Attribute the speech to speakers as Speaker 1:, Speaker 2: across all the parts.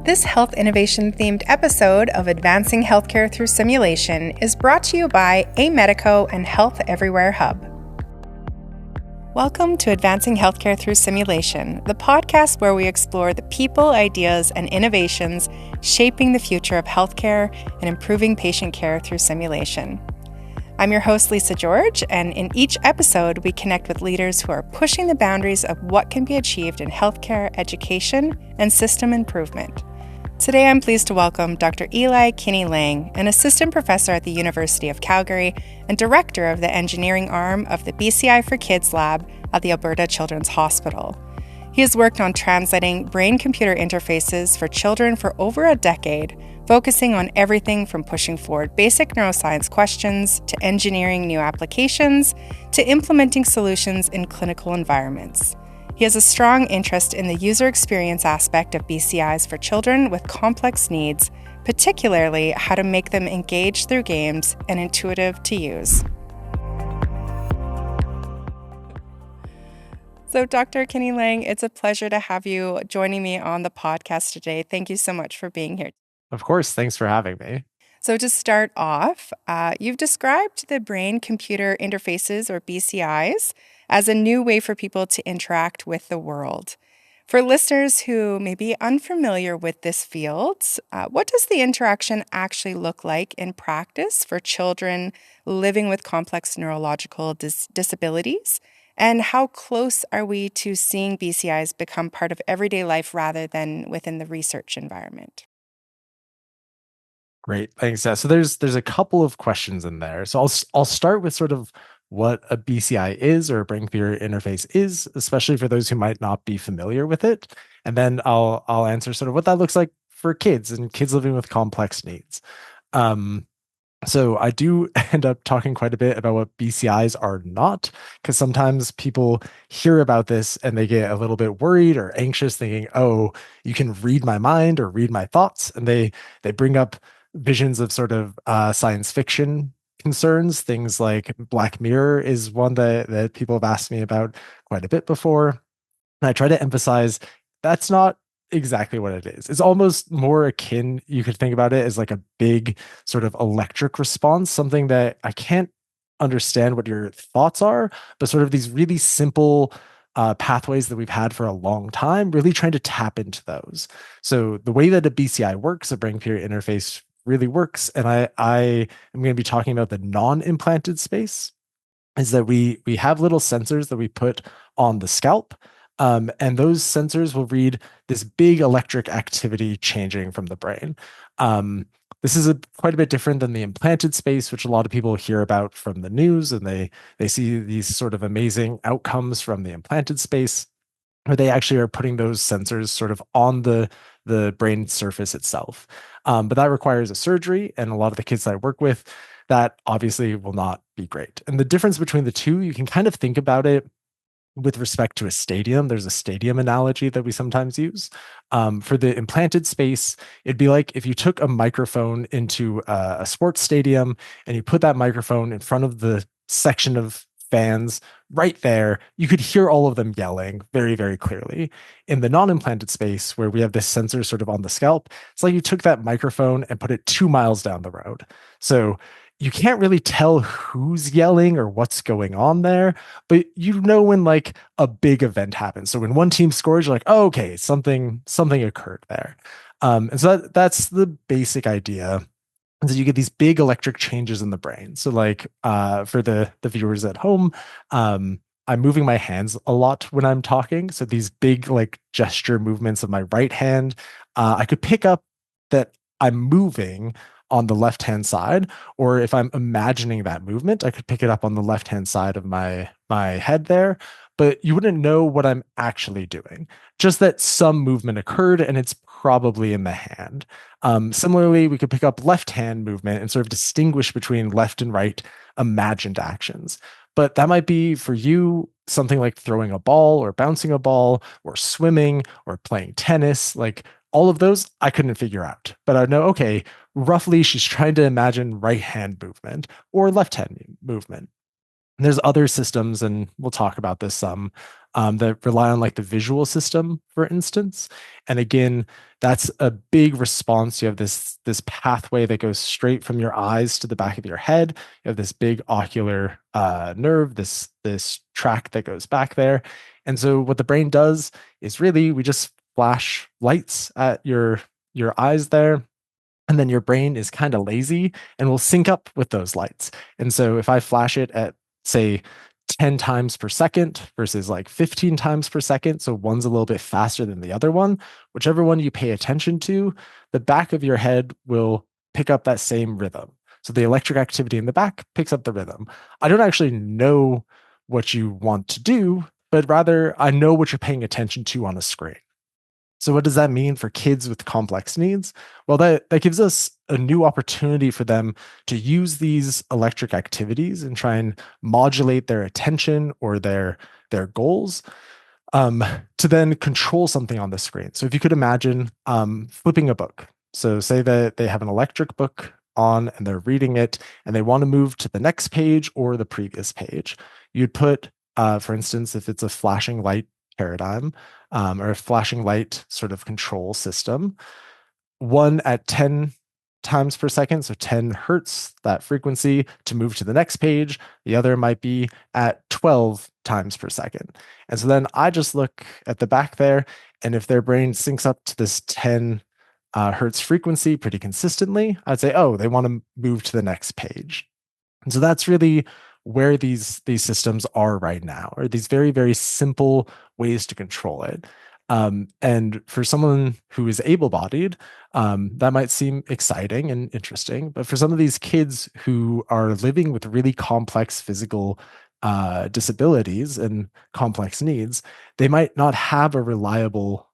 Speaker 1: This health innovation-themed episode of Advancing Healthcare Through Simulation is brought to you by Amedico and Health Everywhere Hub. Welcome to Advancing Healthcare Through Simulation, the podcast where we explore the people, ideas, and innovations shaping the future of healthcare and improving patient care through simulation. I'm your host, Lisa George, and in each episode, we connect with leaders who are pushing the boundaries of what can be achieved in healthcare, education, and system improvement. Today, I'm pleased to welcome Dr. Eli Kinney-Lang, an assistant professor at the University of Calgary and director of the engineering arm of the BCI for Kids lab at the Alberta Children's Hospital. He has worked on translating brain-computer interfaces for children for over a decade, focusing on everything from pushing forward basic neuroscience questions to engineering new applications to implementing solutions in clinical environments. He has a strong interest in the user experience aspect of BCIs for children with complex needs, particularly how to make them engage through games and intuitive to use. So, Dr. Kinney-Lang, it's a pleasure to have you joining me on the podcast today. Thank you so much for being here.
Speaker 2: Of course. Thanks for having me.
Speaker 1: So to start off, you've described the brain-computer interfaces, or BCIs, as a new way for people to interact with the world. For listeners who may be unfamiliar with this field, what does the interaction actually look like in practice for children living with complex neurological disabilities? And how close are we to seeing BCIs become part of everyday life rather than within the research environment?
Speaker 2: Great. Thanks. Yeah. So there's a couple of questions in there. So I'll start with sort of what a BCI is, or a brain computer interface is, especially for those who might not be familiar with it. And then I'll answer sort of what that looks like for kids and kids living with complex needs. So I do end up talking quite a bit about what BCIs are not, because sometimes people hear about this and they get a little bit worried or anxious, thinking, oh, you can read my mind or read my thoughts. And they bring up visions of sort of science fiction concerns. Things like Black Mirror is one that people have asked me about quite a bit before. And I try to emphasize that's not exactly what it is. It's almost more akin, you could think about it as like a big sort of electric response, something that I can't understand what your thoughts are, but sort of these really simple pathways that we've had for a long time, really trying to tap into those. So the way that a BCI works, a brain computer interface, really works, and I am going to be talking about the non-implanted space, is that we have little sensors that we put on the scalp, and those sensors will read this big electric activity changing from the brain. This is quite a bit different than the implanted space, which a lot of people hear about from the news, and they see these sort of amazing outcomes from the implanted space, where they actually are putting those sensors sort of on the brain surface itself. But that requires a surgery, and a lot of the kids that I work with, that obviously will not be great. And the difference between the two, you can kind of think about it with respect to a stadium. There's a stadium analogy that we sometimes use. For the implanted space, it'd be like if you took a microphone into a sports stadium and you put that microphone in front of the section of fans right there, you could hear all of them yelling very, very clearly. In the non-implanted space, where we have this sensor sort of on the scalp, it's like you took that microphone and put it 2 miles down the road. So you can't really tell who's yelling or what's going on there, but you know when like a big event happens. So when one team scores, you're like, oh, okay, something occurred there. And so that's the basic idea. And so you get these big electric changes in the brain. So like for the viewers at home, I'm moving my hands a lot when I'm talking. So these big like gesture movements of my right hand, I could pick up that I'm moving on the left-hand side, or if I'm imagining that movement, I could pick it up on the left-hand side of my head there, but you wouldn't know what I'm actually doing. Just that some movement occurred and it's probably in the hand. Similarly, we could pick up left-hand movement and sort of distinguish between left and right imagined actions. But that might be for you something like throwing a ball or bouncing a ball or swimming or playing tennis. Like all of those, I couldn't figure out. But I know, okay, roughly she's trying to imagine right hand movement or left hand movement. And there's other systems, and we'll talk about this some, that rely on like the visual system, for instance. And again, that's a big response. You have this pathway that goes straight from your eyes to the back of your head. You have this big ocular nerve, this track that goes back there. And so what the brain does is really we just flash lights at your eyes there, and then your brain is kind of lazy and will sync up with those lights. And so if I flash it at, say, 10 times per second versus like 15 times per second, so one's a little bit faster than the other one, whichever one you pay attention to, the back of your head will pick up that same rhythm. So the electric activity in the back picks up the rhythm. I don't actually know what you want to do, but rather I know what you're paying attention to on a screen. So what does that mean for kids with complex needs? Well, that gives us a new opportunity for them to use these electric activities and try and modulate their attention or their goals, to then control something on the screen. So if you could imagine flipping a book. So say that they have an electric book on and they're reading it and they want to move to the next page or the previous page. You'd put, for instance, if it's a flashing light paradigm, or a flashing light sort of control system, one at 10 times per second, so 10 hertz, that frequency to move to the next page. The other might be at 12 times per second. And so then I just look at the back there, and if their brain syncs up to this 10 hertz frequency pretty consistently, I'd say, oh, they want to move to the next page. And so that's really where these systems are right now, or these very, very simple ways to control it. And for someone who is able-bodied, that might seem exciting and interesting. But for some of these kids who are living with really complex physical disabilities and complex needs, they might not have a reliable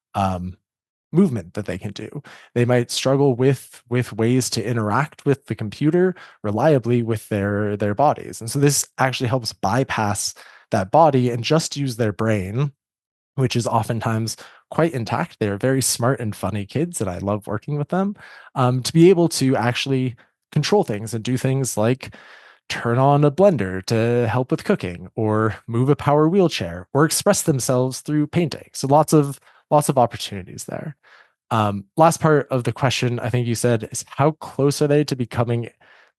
Speaker 2: movement that they can do. They might struggle with ways to interact with the computer reliably with their bodies. And so this actually helps bypass that body and just use their brain, which is oftentimes quite intact. They're very smart and funny kids, and I love working with them, to be able to actually control things and do things like turn on a blender to help with cooking, or move a power wheelchair, or express themselves through painting. So lots of opportunities there. Last part of the question, I think you said, is how close are they to becoming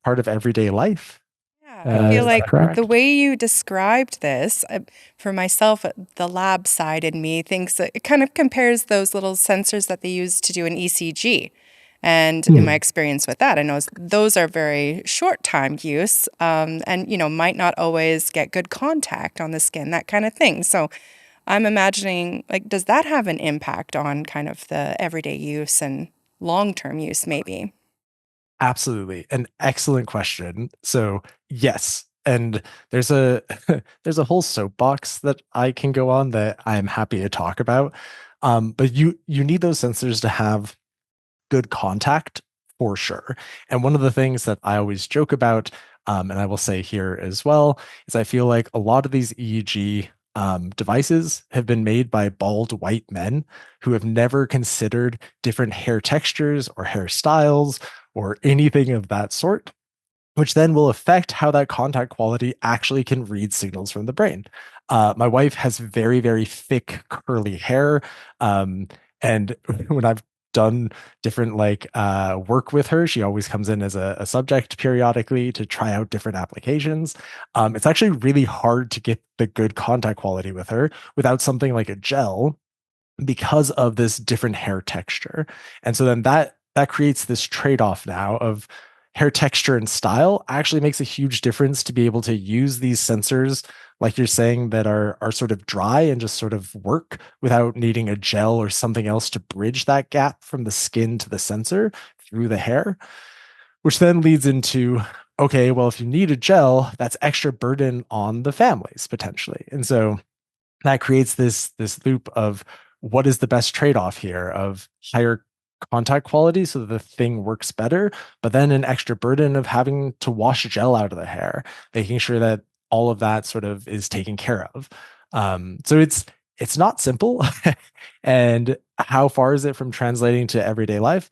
Speaker 2: part of everyday life?
Speaker 1: Yeah, I feel
Speaker 2: Is that
Speaker 1: like the
Speaker 2: correct?
Speaker 1: way you described this, for myself, the lab side in me thinks that it kind of compares those little sensors that they use to do an ECG. And in my
Speaker 2: Hmm.
Speaker 1: experience with that, I know those are very short time use, and might not always get good contact on the skin, that kind of thing. So I'm imagining, like, does that have an impact on kind of the everyday use and long-term use, maybe?
Speaker 2: Absolutely. An excellent question. So, yes. And there's a there's a whole soapbox that I can go on that I'm happy to talk about. But you need those sensors to have good contact for sure. And one of the things that I always joke about, and I will say here as well, is I feel like a lot of these EEG devices have been made by bald white men who have never considered different hair textures or hairstyles or anything of that sort, which then will affect how that contact quality actually can read signals from the brain. My wife has very, very thick, curly hair. And when I've done different like work with her, she always comes in as a subject periodically to try out different applications. It's actually really hard to get the good contact quality with her without something like a gel, because of this different hair texture. And so then that creates this trade-off now of hair texture and style actually makes a huge difference to be able to use these sensors, like you're saying, that are sort of dry and just sort of work without needing a gel or something else to bridge that gap from the skin to the sensor through the hair, which then leads into, okay, well, if you need a gel, that's extra burden on the families potentially. And so that creates this loop of what is the best trade-off here of higher contact quality so that the thing works better, but then an extra burden of having to wash gel out of the hair, making sure that all of that sort of is taken care of. So it's not simple. And how far is it from translating to everyday life?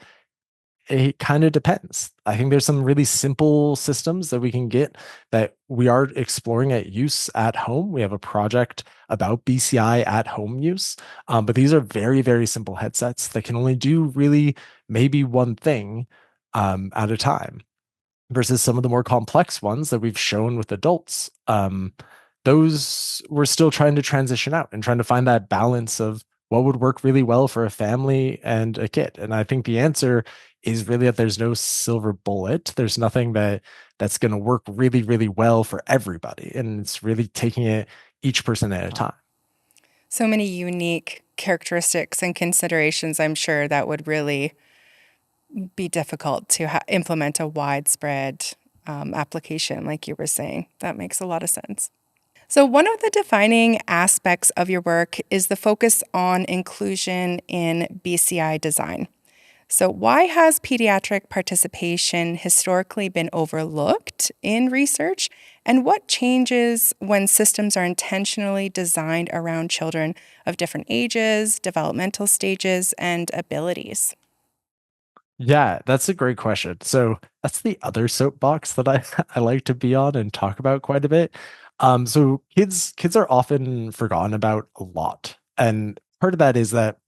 Speaker 2: it kind of depends. I think there's some really simple systems that we can get that we are exploring at use at home. We have a project about BCI at home use, but these are very, very simple headsets that can only do really maybe one thing at a time versus some of the more complex ones that we've shown with adults. Those we're still trying to transition out and trying to find that balance of what would work really well for a family and a kid. And I think the answer is really that there's no silver bullet. There's nothing that's going to work really, really well for everybody. And it's really taking it each person at a time.
Speaker 1: So many unique characteristics and considerations, I'm sure, that would really be difficult to implement a widespread application, like you were saying. That makes a lot of sense. So, one of the defining aspects of your work is the focus on inclusion in BCI design. So, why has pediatric participation historically been overlooked in research? And what changes when systems are intentionally designed around children of different ages, developmental stages, and abilities?
Speaker 2: Yeah, that's a great question. So that's the other soapbox that I I like to be on and talk about quite a bit. So kids are often forgotten about a lot. And part of that is that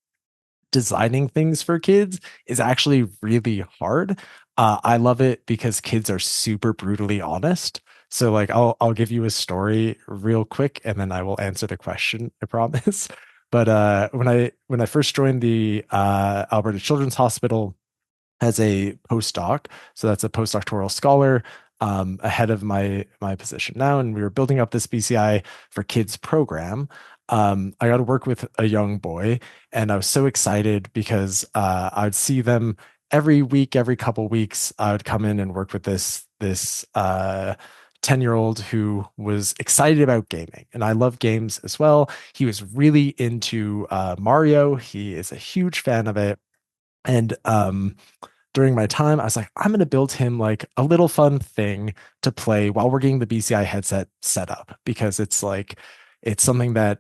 Speaker 2: designing things for kids is actually really hard. I love it because kids are super brutally honest. So like I'll give you a story real quick and then I will answer the question, I promise. But when I first joined the Alberta Children's Hospital as a postdoc. So that's a postdoctoral scholar ahead of my position now. And we were building up this BCI for Kids program. I got to work with a young boy, and I was so excited because I would see them every week, every couple weeks. I would come in and work with this 10-year-old who was excited about gaming. And I love games as well. He was really into Mario. He is a huge fan of it. And during my time, I was like, I'm going to build him like a little fun thing to play while we're getting the BCI headset set up because it's something that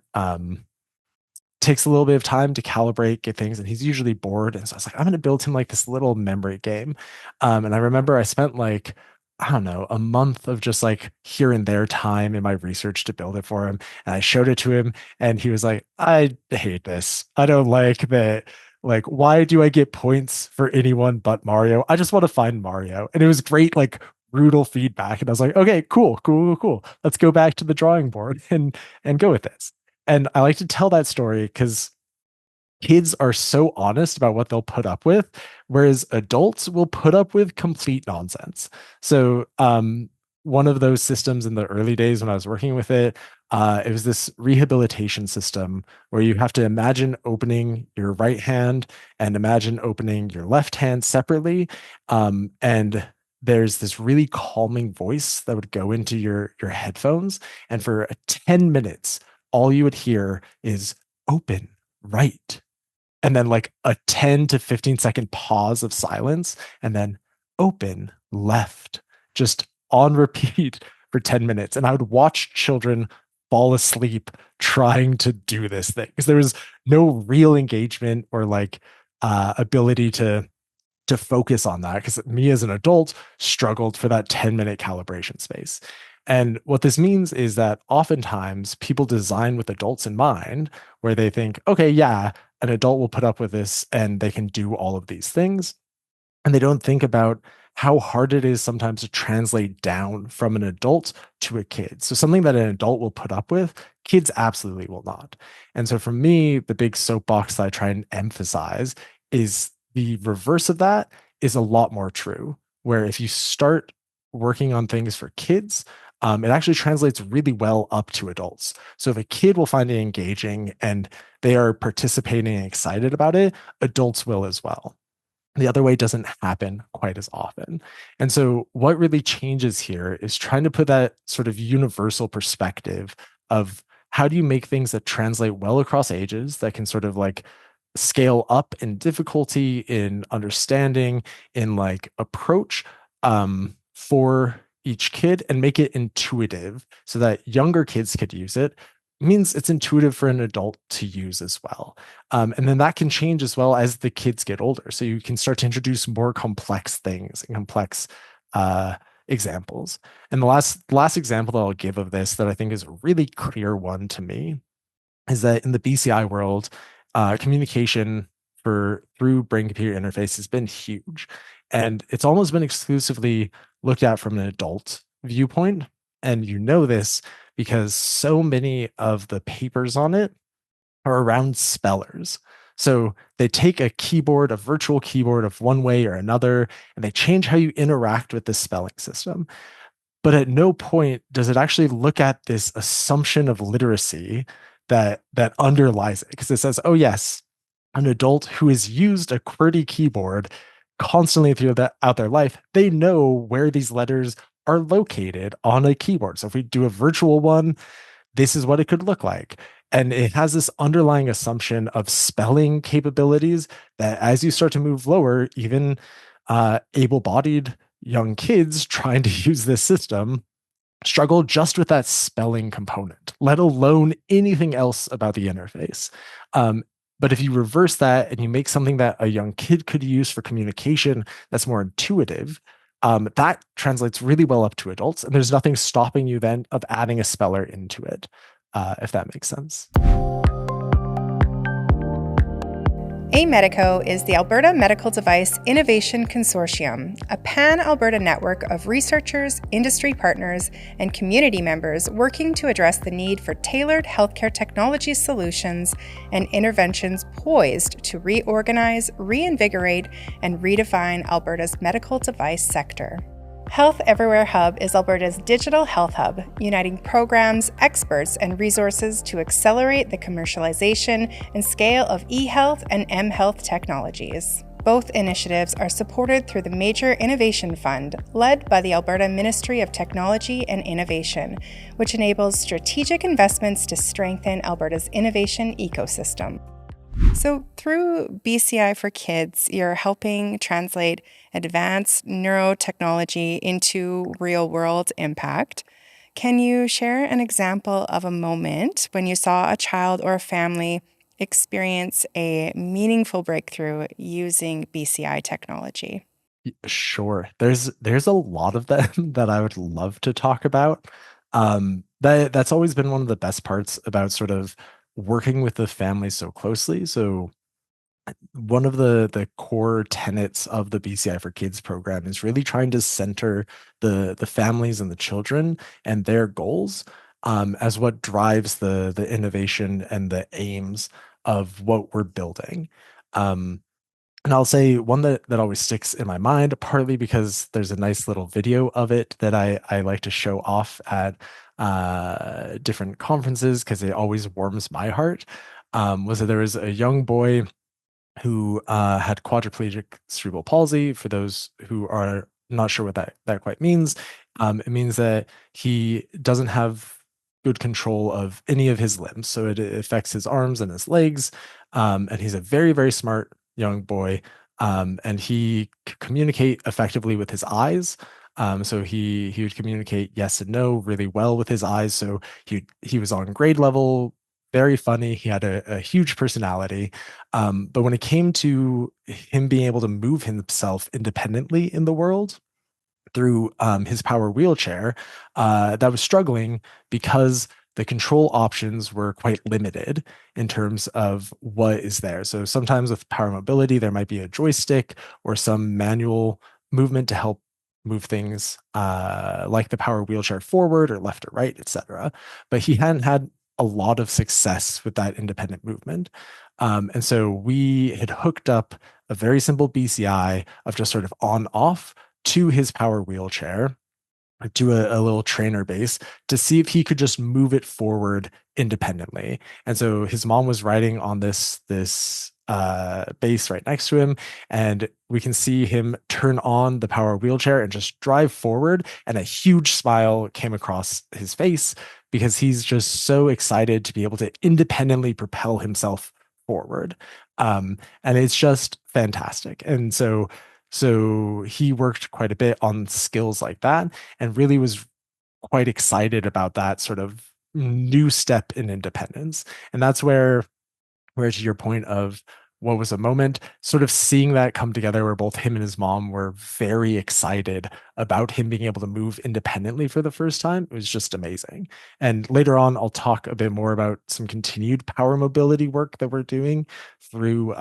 Speaker 2: takes a little bit of time to calibrate, get things, and he's usually bored. And so I was like, I'm going to build him like this little memory game. And I remember I spent like, I don't know, a month of just like here and there time in my research to build it for him. And I showed it to him, and he was like, I hate this. I don't like that. Like, why do I get points for anyone but Mario? I just want to find Mario. And it was great, like brutal feedback. And I was like, okay, cool, cool, cool, cool. Let's go back to the drawing board and go with this. And I like to tell that story because kids are so honest about what they'll put up with, whereas adults will put up with complete nonsense. So, one of those systems in the early days when I was working with it was this rehabilitation system where you have to imagine opening your right hand and imagine opening your left hand separately. And there's this really calming voice that would go into your headphones. And for 10 minutes, all you would hear is open right and then like a 10 to 15-second pause of silence and then open left just on repeat for 10 minutes. And I would watch children fall asleep trying to do this thing because there was no real engagement or like ability to focus on that because me as an adult struggled for that 10-minute calibration space. And what this means is that oftentimes people design with adults in mind, where they think, okay, yeah, an adult will put up with this and they can do all of these things. And they don't think about how hard it is sometimes to translate down from an adult to a kid. So something that an adult will put up with, kids absolutely will not. And so for me, the big soapbox that I try and emphasize is the reverse of that is a lot more true, where if you start working on things for kids, it actually translates really well up to adults. So if a kid will find it engaging and they are participating and excited about it, adults will as well. The other way doesn't happen quite as often. And so, what really changes here is trying to put that sort of universal perspective of how do you make things that translate well across ages that can sort of like scale up in difficulty, in understanding, in like approach for each kid and make it intuitive so that younger kids could use it. means it's intuitive for an adult to use as well. And then that can change as well as the kids get older. So you can start to introduce more complex things and complex uh, examples. And the last example that I'll give of this that I think is a really clear one to me is that in the BCI world, communication for through brain-computer interface has been huge, and it's almost been exclusively looked at from an adult viewpoint. And you know this because so many of the papers on it are around spellers. So they take a keyboard, a virtual keyboard of one way or another, and they change how you interact with the spelling system. But at no point does it actually look at this assumption of literacy that underlies it, because it says, oh yes, an adult who has used a QWERTY keyboard constantly throughout their life, they know where these letters are located on a keyboard. So if we do a virtual one, this is what it could look like. And it has this underlying assumption of spelling capabilities that as you start to move lower, even able-bodied young kids trying to use this system struggle just with that spelling component, let alone anything else about the interface. But if you reverse that and you make something that a young kid could use for communication that's more intuitive, that translates really well up to adults. And there's nothing stopping you then of adding a speller into it, if that makes sense.
Speaker 1: AMedico is the Alberta Medical Device Innovation Consortium, a pan-Alberta network of researchers, industry partners, and community members working to address the need for tailored healthcare technology solutions and interventions poised to reorganize, reinvigorate, and redefine Alberta's medical device sector. Health Everywhere Hub is Alberta's digital health hub, uniting programs, experts, and resources to accelerate the commercialization and scale of e-health and m-health technologies. Both initiatives are supported through the Major Innovation Fund, led by the Alberta Ministry of Technology and Innovation, which enables strategic investments to strengthen Alberta's innovation ecosystem. So through BCI for Kids, you're helping translate advanced neurotechnology into real-world impact. Can you share an example of a moment when you saw a child or a family experience a meaningful breakthrough using BCI technology?
Speaker 2: Sure. There's a lot of them that I would love to talk about. That's always been one of the best parts about sort of working with the family so closely. So one of the core tenets of the BCI for Kids program is really trying to center the families and the children and their goals as what drives the innovation and the aims of what we're building. And I'll say one that always sticks in my mind, partly because there's a nice little video of it that I like to show off at different conferences because it always warms my heart. Was that there was a young boy who had quadriplegic cerebral palsy. For those who are not sure what that quite means, it means that he doesn't have good control of any of his limbs. So it affects his arms and his legs. And he's a very, very smart young boy. And he could communicate effectively with his eyes. So he would communicate yes and no really well with his eyes. So he was on grade level, very funny. He had a huge personality. But when it came to him being able to move himself independently in the world through his power wheelchair, that was struggling because the control options were quite limited in terms of what is there. So sometimes with power mobility, there might be a joystick or some manual movement to help move things like the power wheelchair forward or left or right, etc. But he hadn't had a lot of success with that independent movement. And so we had hooked up a very simple BCI of just sort of on off to his power wheelchair, to a little trainer base to see if he could just move it forward independently. And so his mom was riding on this base right next to him, and we can see him turn on the power wheelchair and just drive forward, and a huge smile came across his face because he's just so excited to be able to independently propel himself forward. And it's just fantastic. And so he worked quite a bit on skills like that and really was quite excited about that sort of new step in independence. And that's where to your point of what was a moment, sort of seeing that come together where both him and his mom were very excited about him being able to move independently for the first time. It was just amazing. And later on, I'll talk a bit more about some continued power mobility work that we're doing through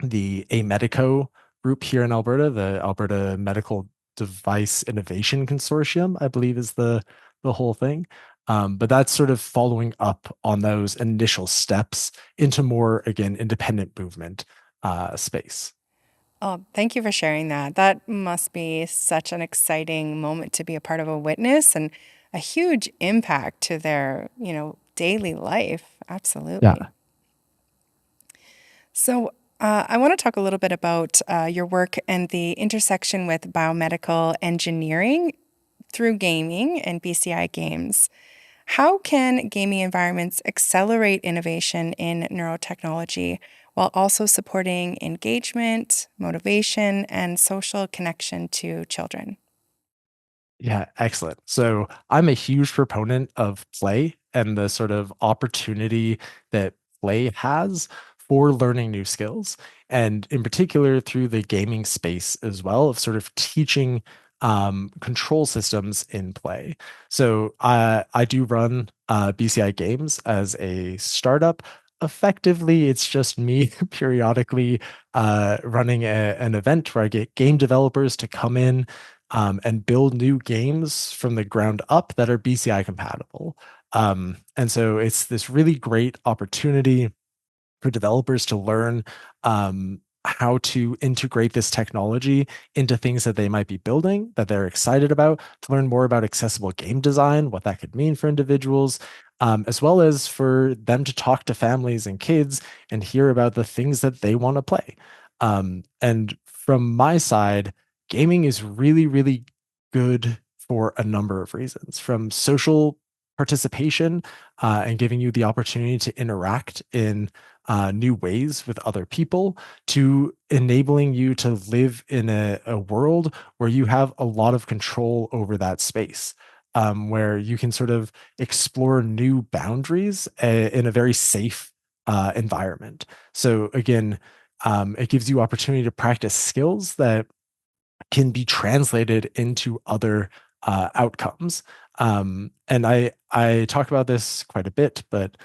Speaker 2: the AMedico group here in Alberta, the Alberta Medical Device Innovation Consortium, I believe is the whole thing. But that's sort of following up on those initial steps into more, again, independent movement space.
Speaker 1: Oh, thank you for sharing that. That must be such an exciting moment to be a part of a witness and a huge impact to their, daily life. Absolutely.
Speaker 2: Yeah.
Speaker 1: So, I want to talk a little bit about your work and the intersection with biomedical engineering through gaming and BCI games. How can gaming environments accelerate innovation in neurotechnology while also supporting engagement, motivation, and social connection to children?
Speaker 2: Yeah, excellent. So I'm a huge proponent of play and the sort of opportunity that play has for learning new skills. And in particular, through the gaming space as well, of sort of teaching control systems in play. So I do run BCI Games as a startup. Effectively, it's just me periodically running an event where I get game developers to come in and build new games from the ground up that are BCI compatible. And so it's this really great opportunity for developers to learn how to integrate this technology into things that they might be building that they're excited about, to learn more about accessible game design, what that could mean for individuals, as well as for them to talk to families and kids and hear about the things that they want to play. And from my side, gaming is really, really good for a number of reasons, from social participation and giving you the opportunity to interact in new ways with other people, to enabling you to live in a world where you have a lot of control over that space, where you can sort of explore new boundaries in a very safe environment. So again, it gives you opportunity to practice skills that can be translated into other outcomes. And I talk about this quite a bit, but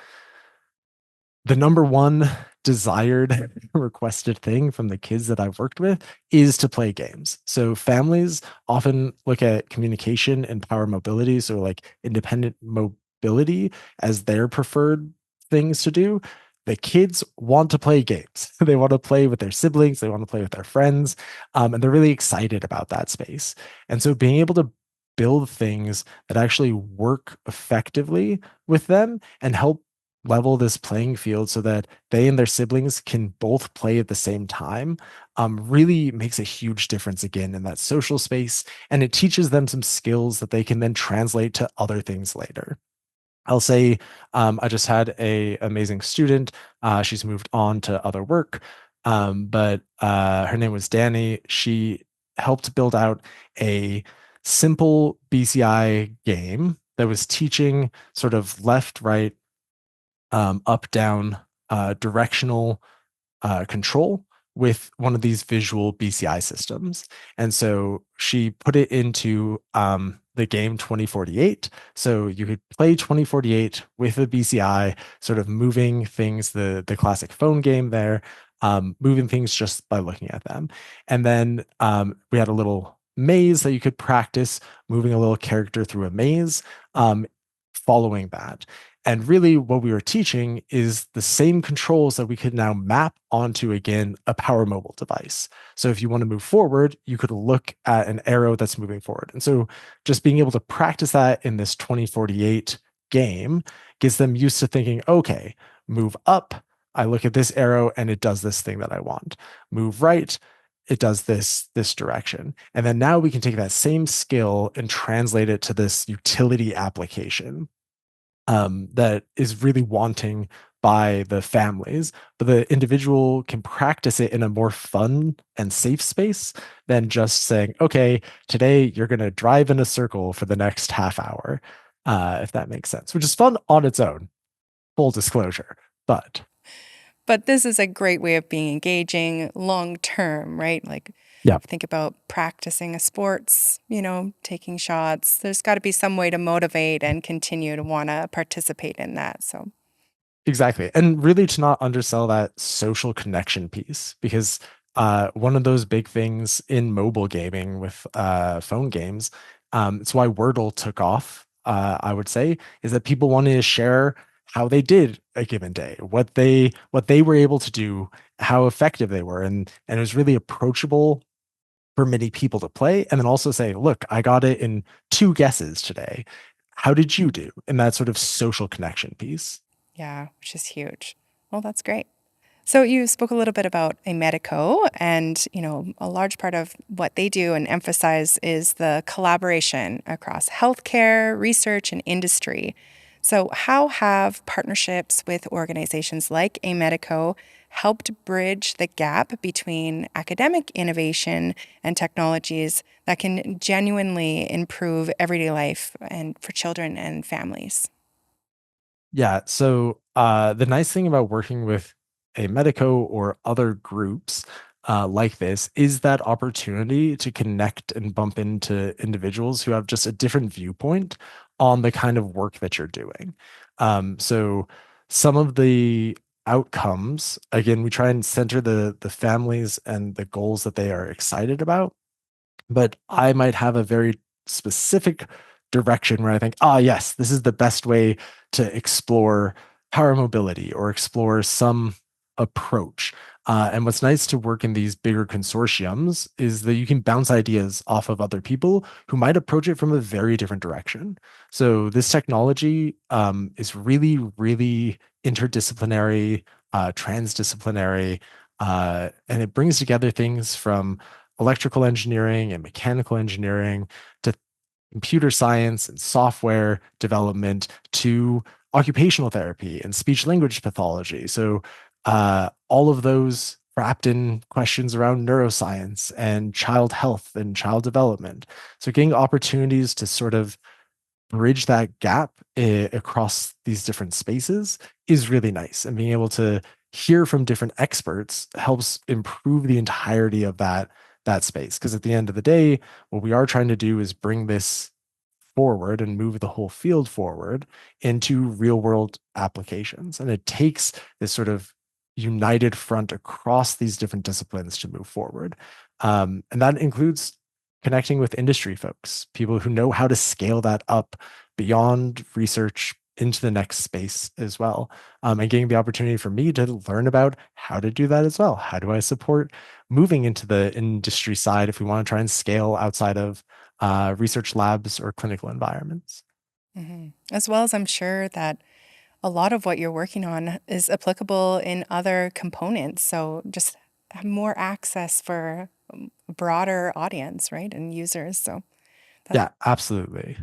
Speaker 2: the number one desired requested thing from the kids that I've worked with is to play games. So families often look at communication and power mobility, so like independent mobility as their preferred things to do. The kids want to play games. They want to play with their siblings, they want to play with their friends, and they're really excited about that space. And so being able to build things that actually work effectively with them and help level this playing field so that they and their siblings can both play at the same time really makes a huge difference again in that social space. And it teaches them some skills that they can then translate to other things later. I'll say I just had a amazing student. She's moved on to other work, but her name was Danny. She helped build out a simple BCI game that was teaching sort of left, right, up, down, directional control with one of these visual BCI systems. And so she put it into the game 2048. So you could play 2048 with a BCI, sort of moving things, the classic phone game there, moving things just by looking at them. And then we had a little maze that you could practice moving a little character through a maze, following that. And really, what we were teaching is the same controls that we could now map onto, again, a power mobile device. So if you want to move forward, you could look at an arrow that's moving forward. And so just being able to practice that in this 2048 game gets them used to thinking, okay, move up, I look at this arrow and it does this thing that I want. Move right, it does this direction. And then now we can take that same skill and translate it to this utility application that is really wanting by the families, but the individual can practice it in a more fun and safe space than just saying, okay, today you're going to drive in a circle for the next half hour. if that makes sense, which is fun on its own, full disclosure. But
Speaker 1: But this is a great way of being engaging long term, right? Like,
Speaker 2: yeah,
Speaker 1: think about practicing a sports, taking shots. There's got to be some way to motivate and continue to want to participate in that. So,
Speaker 2: exactly. And really to not undersell that social connection piece, because one of those big things in mobile gaming with phone games, it's why Wordle took off, I would say, is that people wanted to share how they did a given day, what they were able to do, how effective they were. And it was really approachable for many people to play. And then also say, look, I got it in two guesses today. How did you do? And that sort of social connection piece.
Speaker 1: yeah, which is huge. Well, that's great. So you spoke a little bit about a medico, and a large part of what they do and emphasize is the collaboration across healthcare, research, and industry. So how have partnerships with organizations like a medico helped bridge the gap between academic innovation and technologies that can genuinely improve everyday life and for children and families?
Speaker 2: Yeah. So the nice thing about working with a medico or other groups like this is that opportunity to connect and bump into individuals who have just a different viewpoint on the kind of work that you're doing. So some of the outcomes, again, we try and center the families and the goals that they are excited about, but I might have a very specific direction where I think, ah, yes, this is the best way to explore power mobility or explore some approach. And what's nice to work in these bigger consortiums is that you can bounce ideas off of other people who might approach it from a very different direction. So this technology is really, really interdisciplinary, transdisciplinary, and it brings together things from electrical engineering and mechanical engineering to computer science and software development to occupational therapy and speech language pathology. So, all of those wrapped in questions around neuroscience and child health and child development. So, getting opportunities to sort of bridge that gap across these different spaces is really nice. And being able to hear from different experts helps improve the entirety of that space. Because at the end of the day, what we are trying to do is bring this forward and move the whole field forward into real world applications. And it takes this sort of united front across these different disciplines to move forward. And that includes connecting with industry folks, people who know how to scale that up beyond research into the next space as well. And getting the opportunity for me to learn about how to do that as well. How do I support moving into the industry side if we want to try and scale outside of research labs or clinical environments?
Speaker 1: As well as I'm sure that a lot of what you're working on is applicable in other components. So just have more access for a broader audience, right? And users. So that
Speaker 2: Yeah, absolutely.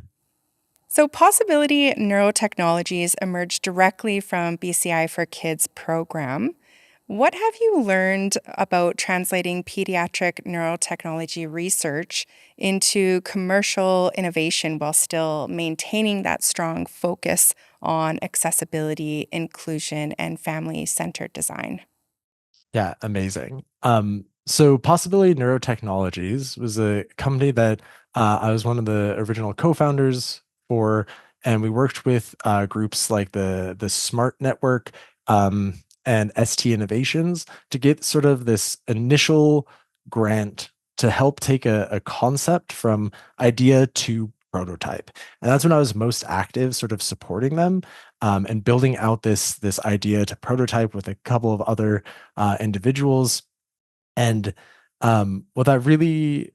Speaker 1: so Possibility Neurotechnologies emerged directly from BCI for Kids program. What have you learned about translating pediatric neurotechnology research into commercial innovation while still maintaining that strong focus on accessibility, inclusion, and family-centered design?
Speaker 2: Yeah, amazing. So Possibility Neurotechnologies was a company that I was one of the original co-founders for, and we worked with groups like the Smart Network and ST Innovations to get sort of this initial grant to help take a concept from idea to prototype. And that's when I was most active, sort of supporting them and building out this idea to prototype with a couple of other individuals. And what that really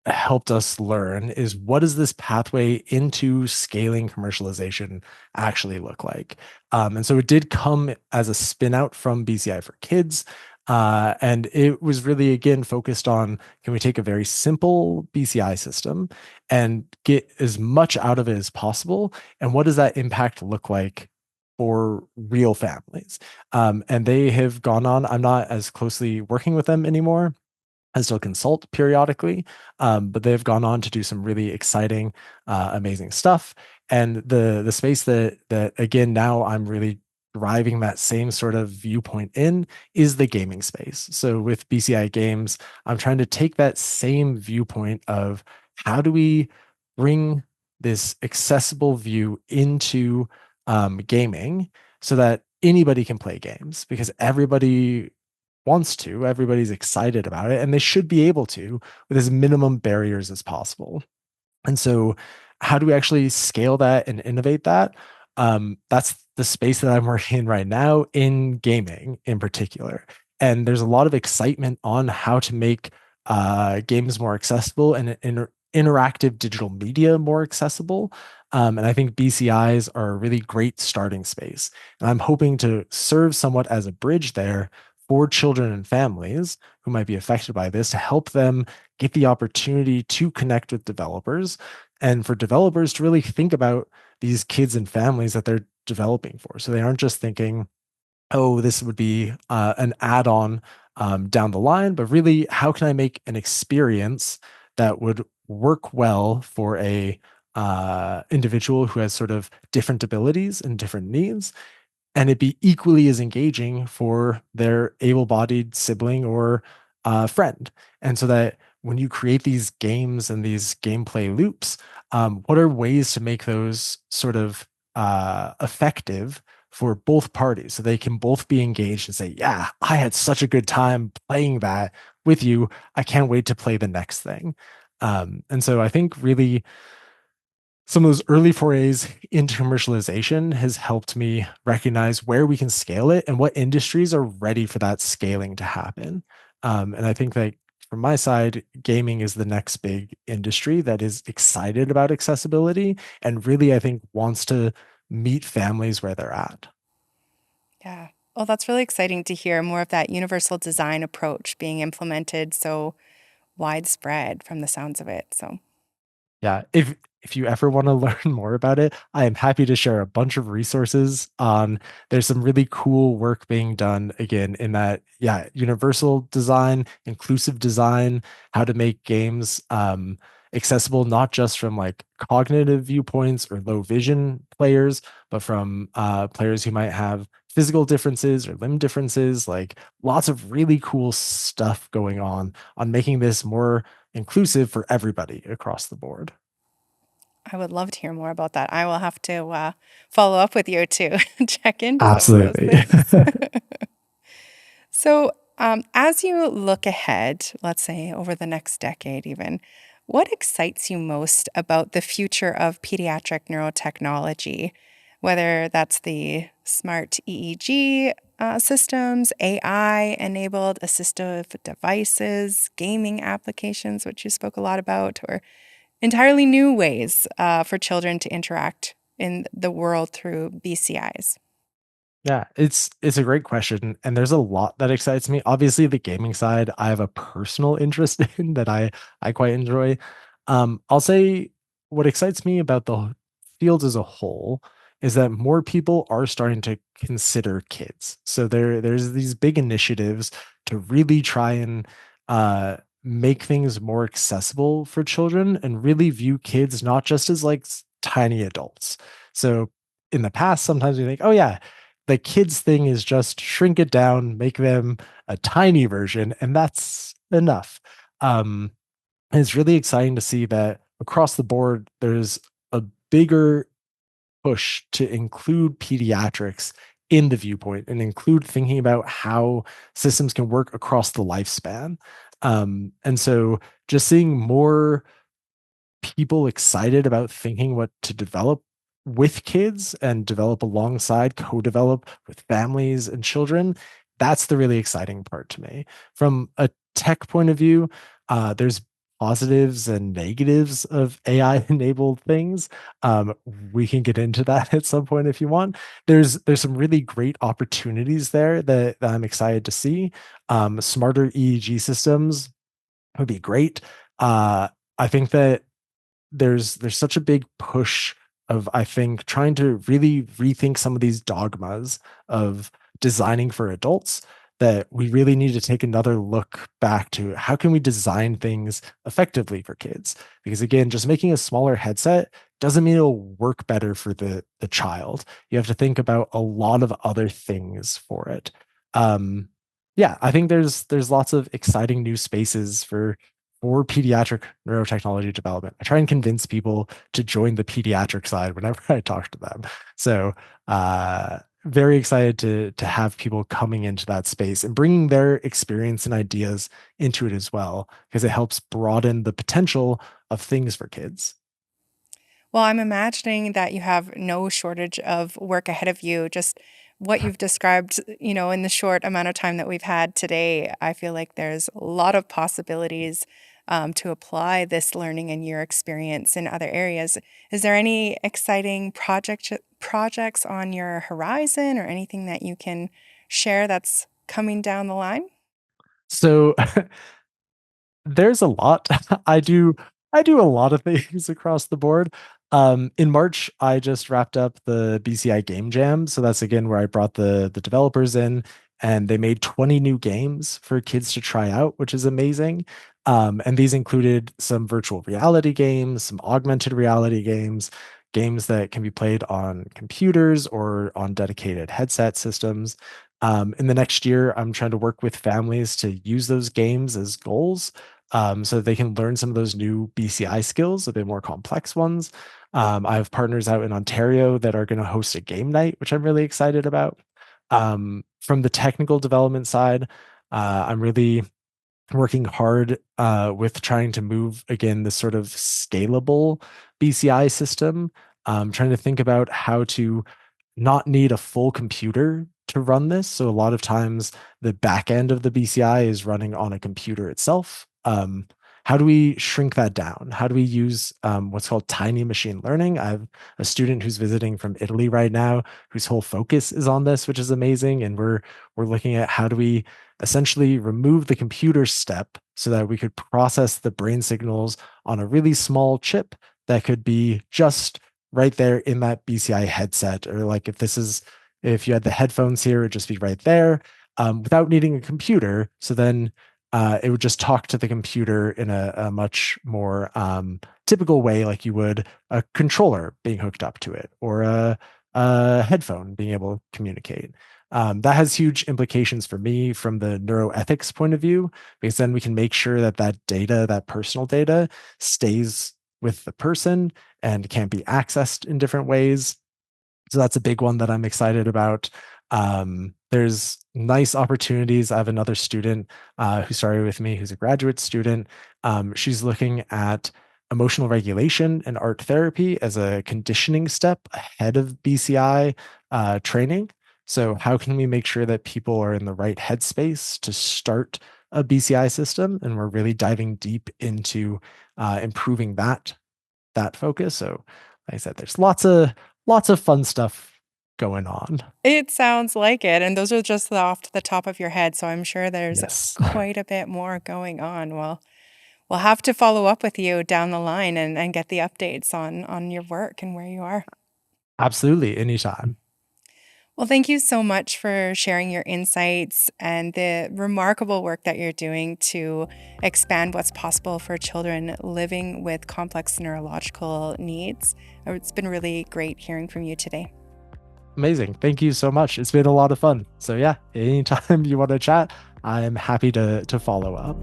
Speaker 2: helped us learn is what does this pathway into scaling commercialization actually look like? And so it did come as a spin out from BCI for Kids. And it was really, again, focused on can we take a very simple BCI system and get as much out of it as possible? And what does that impact look like for real families? And they have gone on, I'm not as closely working with them anymore. I still consult periodically, but they've gone on to do some really exciting, amazing stuff. And the space that again now I'm really driving that same sort of viewpoint in is the gaming space. So with BCI games, I'm trying to take that same viewpoint of how do we bring this accessible view into gaming so that anybody can play games because everybody wants to, everybody's excited about it, and they should be able to with as minimum barriers as possible. And so, how do we actually scale that and innovate that? That's the space that I'm working in right now in gaming in particular. And there's a lot of excitement on how to make games more accessible and interactive digital media more accessible. And I think BCIs are a really great starting space. And I'm hoping to serve somewhat as a bridge there for children and families who might be affected by this to help them get the opportunity to connect with developers and for developers to really think about these kids and families that they're developing for. So they aren't just thinking, oh, this would be an add on down the line, but really, how can I make an experience that would work well for a individual who has sort of different abilities and different needs and it be equally as engaging for their able-bodied sibling or friend. And so that when you create these games and these gameplay loops, what are ways to make those sort of effective for both parties so they can both be engaged and say, yeah, I had such a good time playing that with you. I can't wait to play the next thing. And so I think really some of those early forays into commercialization has helped me recognize where we can scale it and what industries are ready for that scaling to happen. And I think that from my side, gaming is the next big industry that is excited about accessibility and really, I think, wants to meet families where they're at.
Speaker 1: Yeah. Well, that's really exciting to hear more of that universal design approach being implemented so widespread from the sounds of it. So,
Speaker 2: Yeah, if you ever want to learn more about it, I am happy to share a bunch of resources on there's some really cool work being done again in that yeah, universal design, inclusive design, how to make games accessible not just from like cognitive viewpoints or low vision players, but from players who might have physical differences or limb differences, like lots of really cool stuff going on making this more inclusive for everybody across the board.
Speaker 1: I would love to hear more about that. I will have to follow up with you to check into some of those
Speaker 2: Absolutely.
Speaker 1: things. So, as you look ahead, let's say over the next decade, even, what excites you most about the future of pediatric neurotechnology, whether that's the smart EEG systems, AI enabled assistive devices, gaming applications, which you spoke a lot about, or entirely new ways for children to interact in the world through BCIs?
Speaker 2: Yeah, it's a great question, and there's a lot that excites me. Obviously, the gaming side, I have a personal interest in that I quite enjoy. I'll say what excites me about the field as a whole is that more people are starting to consider kids. So there's these big initiatives to really try and make things more accessible for children and really view kids not just as like tiny adults. So in the past, sometimes we think, oh yeah, the kids thing is just shrink it down, make them a tiny version, and that's enough. And it's really exciting to see that across the board, there's a bigger push to include pediatrics in the viewpoint and include thinking about how systems can work across the lifespan. And so just seeing more people excited about thinking what to develop with kids and develop alongside, co-develop with families and children, that's the really exciting part to me. From a tech point of view, there's positives and negatives of AI enabled things. Um, we can get into that at some point if you want. There's some really great opportunities there that I'm excited to see. Smarter EEG systems would be great. I think that there's such a big push of I think trying to really rethink some of these dogmas of designing for adults that we really need to take another look back to how can we design things effectively for kids? Because again, just making a smaller headset doesn't mean it'll work better for the child. You have to think about a lot of other things for it. Um, yeah, I think there's lots of exciting new spaces for pediatric neurotechnology development. I try and convince people to join the pediatric side whenever I talk to them. So, very excited to have people coming into that space and bringing their experience and ideas into it as well, because it helps broaden the potential of things for kids.
Speaker 1: Well, I'm imagining that you have no shortage of work ahead of you. Just what you've described, in the short amount of time that we've had today, I feel like there's a lot of possibilities to apply this learning and your experience in other areas. Is there any exciting projects on your horizon or anything that you can share that's coming down the line?
Speaker 2: So there's a lot. I do a lot of things across the board. In March, I just wrapped up the BCI Game Jam. So that's again where I brought the developers in and they made 20 new games for kids to try out, which is amazing. And these included some virtual reality games, some augmented reality games, games that can be played on computers or on dedicated headset systems. In the next year, I'm trying to work with families to use those games as goals so that they can learn some of those new BCI skills, a bit more complex ones. I have partners out in Ontario that are going to host a game night, which I'm really excited about. From the technical development side, I'm really working hard with trying to move again this sort of scalable BCI system. Trying to think about how to not need a full computer to run this. So a lot of times the back end of the BCI is running on a computer itself. How do we shrink that down? How do we use what's called tiny machine learning? I have a student who's visiting from Italy right now, whose whole focus is on this, which is amazing. And we're looking at how do we essentially remove the computer step so that we could process the brain signals on a really small chip that could be just right there in that BCI headset, or like if you had the headphones here, it'd just be right there without needing a computer. So then it would just talk to the computer in a much more typical way, like you would a controller being hooked up to it or a headphone being able to communicate. That has huge implications for me from the neuroethics point of view, because then we can make sure that that data, that personal data, stays with the person and can't be accessed in different ways. So that's a big one that I'm excited about. There's nice opportunities. I have another student who started with me, who's a graduate student. She's looking at emotional regulation and art therapy as a conditioning step ahead of BCI training. So how can we make sure that people are in the right headspace to start a BCI system? And we're really diving deep into improving that focus. So like I said, there's lots of fun stuff going on.
Speaker 1: It sounds like it, and those are just off the top of your head, so I'm sure there's
Speaker 2: Yes.
Speaker 1: quite a bit more going on. Well, we'll have to follow up with you down the line and get the updates on your work and where you are.
Speaker 2: Absolutely, anytime.
Speaker 1: Well, thank you so much for sharing your insights and the remarkable work that you're doing to expand what's possible for children living with complex neurological needs. It's been really great hearing from you today.
Speaker 2: Amazing. Thank you so much. It's been a lot of fun. So yeah, anytime you want to chat, I'm happy to follow up.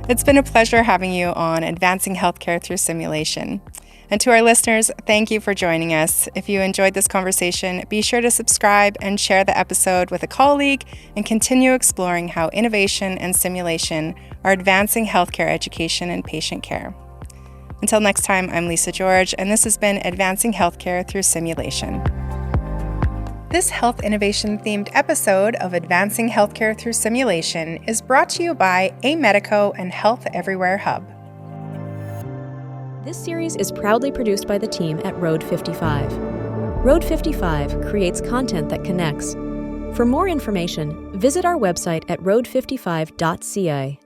Speaker 1: It's been a pleasure having you on Advancing Healthcare Through Simulation. And to our listeners, thank you for joining us. If you enjoyed this conversation, be sure to subscribe and share the episode with a colleague and continue exploring how innovation and simulation are advancing healthcare education and patient care. Until next time, I'm Lisa George, and this has been Advancing Healthcare Through Simulation. This health innovation themed episode of Advancing Healthcare Through Simulation is brought to you by Amedico and Health Everywhere Hub.
Speaker 3: This series is proudly produced by the team at Road 55. Road 55 creates content that connects. For more information, visit our website at road55.ca.